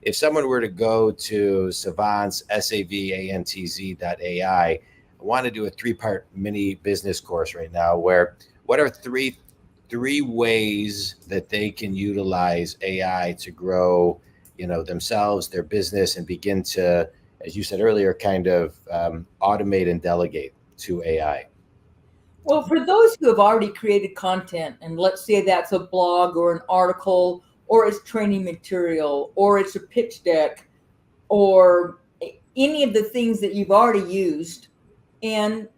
if someone were to go to Savantz, SAVANTZ.ai, I want to do a 3-part mini business course right now where what are three ways that they can utilize AI to grow, themselves, their business, and begin to, as you said earlier, kind of automate and delegate to AI. Well, for those who have already created content, and let's say that's a blog or an article, or it's training material, or it's a pitch deck, or any of the things that you've already used, and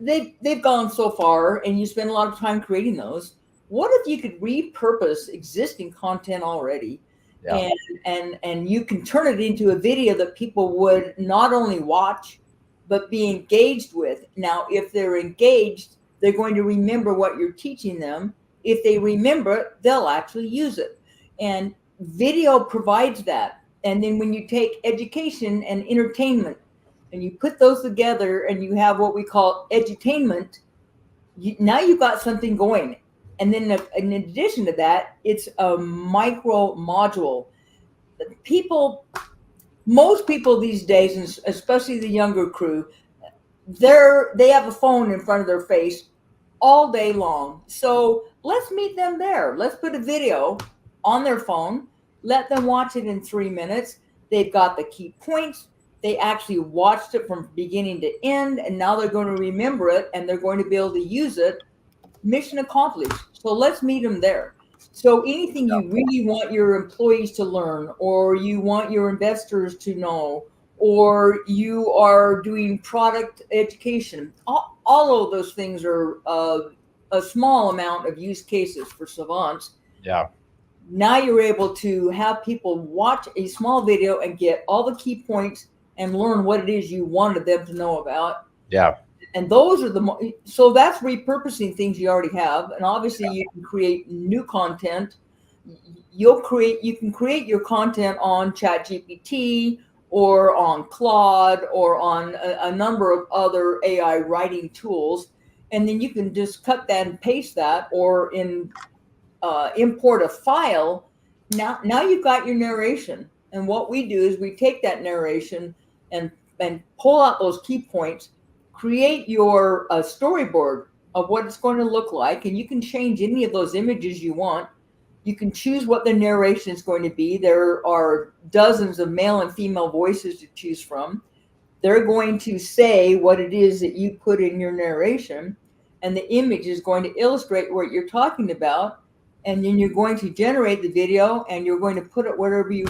they've gone so far, and you spend a lot of time creating those. What if you could repurpose existing content already, Yeah. and you can turn it into a video that people would not only watch, but be engaged with? Now, if they're engaged, they're going to remember what you're teaching them. If they remember it, they'll actually use it. And video provides that. And then when you take education and entertainment and you put those together and you have what we call edutainment, now you've got something going. And then in addition to that, it's a micro module. Most people these days, and especially the younger crew, they have a phone in front of their face all day long. So let's meet them there. Let's put a video on their phone. Let them watch it in 3 minutes. They've got the key points. They actually watched it from beginning to end, and now they're going to remember it, and they're going to be able to use it. Mission accomplished. So let's meet them there. So anything you really want your employees to learn, or you want your investors to know, or you are doing product education, all of those things are a small amount of use cases for Savantz. Yeah. Now you're able to have people watch a small video and get all the key points and learn what it is you wanted them to know about. Yeah. And those are so that's repurposing things you already have. And obviously you can create new content. You can create your content on ChatGPT or on Claude or on a number of other AI writing tools. And then you can just cut that and paste that, or import a file. Now you've got your narration. And what we do is we take that narration and pull out those key points, create your storyboard of what it's going to look like. And you can change any of those images you want. You can choose what the narration is going to be. There are dozens of male and female voices to choose from. They're going to say what it is that you put in your narration, and the image is going to illustrate what you're talking about. And then you're going to generate the video, and you're going to put it wherever you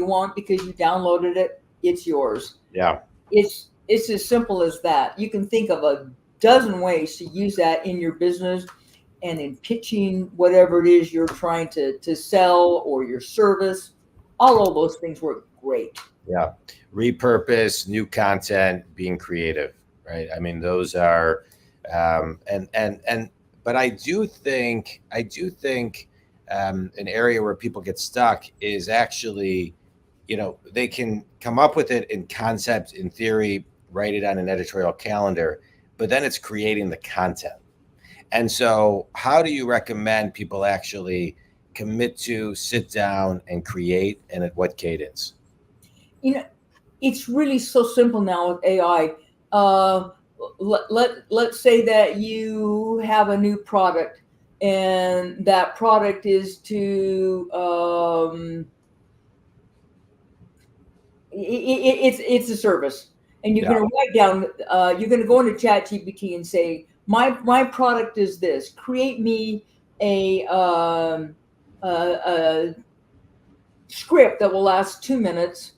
want because you downloaded it. It's yours. Yeah. It's as simple as that. You can think of a dozen ways to use that in your business and in pitching whatever it is you're trying to sell or your service. All of those things work great. Yeah. Repurpose, new content, being creative, right? I mean, those are, but I do think an area where people get stuck is actually, they can come up with it in concept, in theory, write it on an editorial calendar, but then it's creating the content. And so how do you recommend people actually commit to, sit down and create, and at what cadence? It's really so simple now with AI. Let's say that you have a new product, and that product is to it's a service, and you're going to write down. You're going to go into ChatGPT and say, my product is this. Create me a script that will last 2 minutes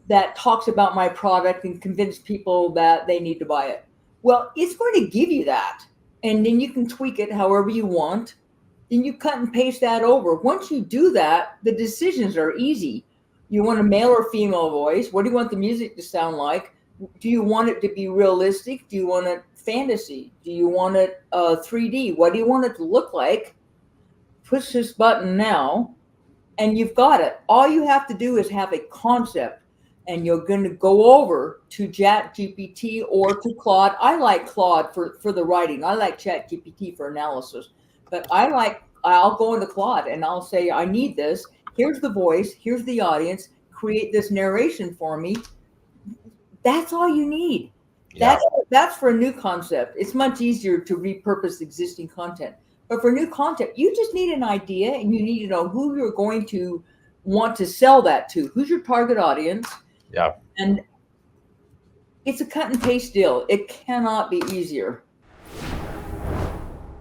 that talks about my product and convince people that they need to buy it. Well, it's going to give you that. And then you can tweak it however you want. Then you cut and paste that over. Once you do that, the decisions are easy. You want a male or female voice? What do you want the music to sound like? Do you want it to be realistic? Do you want it fantasy? Do you want it 3D? What do you want it to look like? Push this button now, and you've got it. All you have to do is have a concept, and you're going to go over to ChatGPT or to Claude. I like Claude for the writing. I like ChatGPT for analysis, but I'll go into Claude and I'll say, I need this. Here's the voice. Here's the audience. create this narration for me. That's all you need. Yeah. That's for a new concept. It's much easier to repurpose existing content. But for new content, you just need an idea, and you need to know who you're going to want to sell that to. Who's your target audience? Yeah. And it's a cut and paste deal. It cannot be easier.